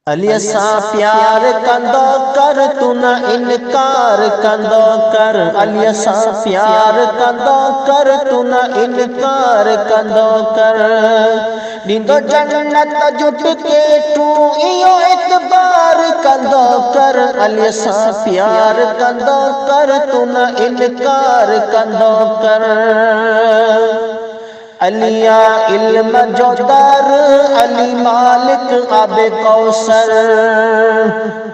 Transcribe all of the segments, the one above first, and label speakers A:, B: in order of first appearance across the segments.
A: अली सां प्यार कंदो कर, तू न इनकार कंदो कर। अली सां प्यार कंदो कर, तू न इनकार कंदो कर। ॾींदो जन्नत जुट के तू इहो इतबार कंदो कर। अली सां प्यार कंदो कर, तू न इनकार कंदो कर। अलिया इल्म जो दर, अली मालिक आबे कौसर।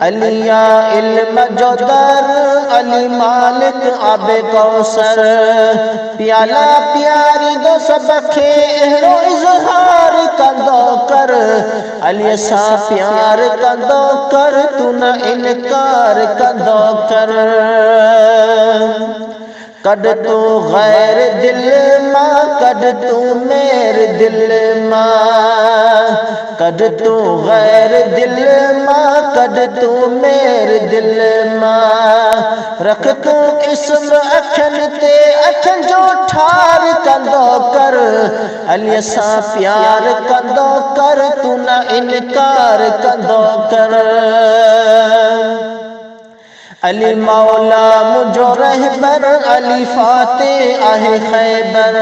A: अलिया इल्म जो दर, अली मालिक आबे कौसर। प्याला प्यारी दो सबके अहिड़ो इज़हार कंदो कर। अली सां प्यार कंदो कर, तू न इनकार कंदो कर। कद तू गैर दिल मां, कद तू मेरे दिल मां। कद तू गैर दिल मां, कद तू मेरे दिल मां। रख तू इस्म अखन ते, अखन जो ठार कंदो कर। अली सां प्यार कंदो कर, तू न इनकार कंदो कर। अली मौला मुझो रहबर, अली फातेह आहे खैबर।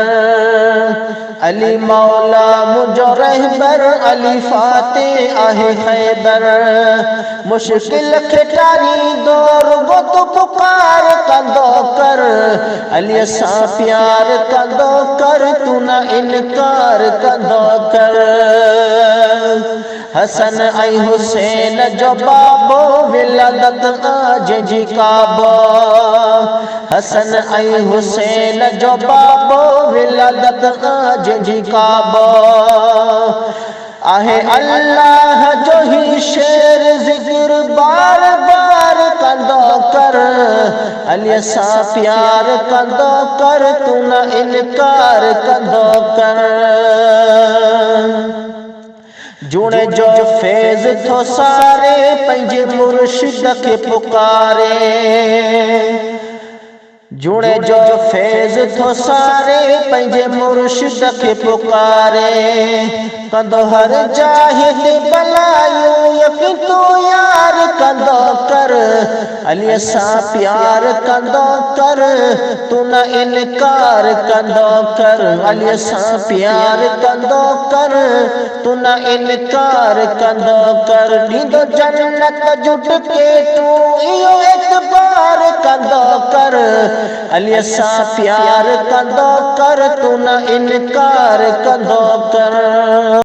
A: अली मौला मुझो रहबर, अली फातेह आहे खैबर। मुश्किल खे टारींदो रुगो तू पुकार कंदो कर। अली सां प्यार कंदो कर, तू न इनकार कंदो कर। हसन ऐं हुसैन जो बाबो, विलादत आज जी काबो। हसन ऐं हुसैन जो बाबो, विलादत आज जी काबो। आहे अल्लाह जो ही शेर, ज़िक्र बार बार कंदो कर। अली सां प्यार कंदो कर, तू न इनकार कंदो कर। जुणे जो फैज़ थो सारे, पंहिंजे मुर्शिद खे पुकारे। जुणे जो फैज़ थो सारे, पंहिंजे मुर्शिद खे पुकारे। कंदो हर जाहिद भलायूं, यकीन तू यार कंदो कर। अली सां प्यार कंदो कर, तू न इनकार कंदो कर। अली सां प्यार कंदो कर, तू न इनकार कंदो कर। ॾींदो जन्नत जुट के तू इहो इतबार कंदो कर। अली सां प्यार कंदो कर, तू न इनकार कंदो कर।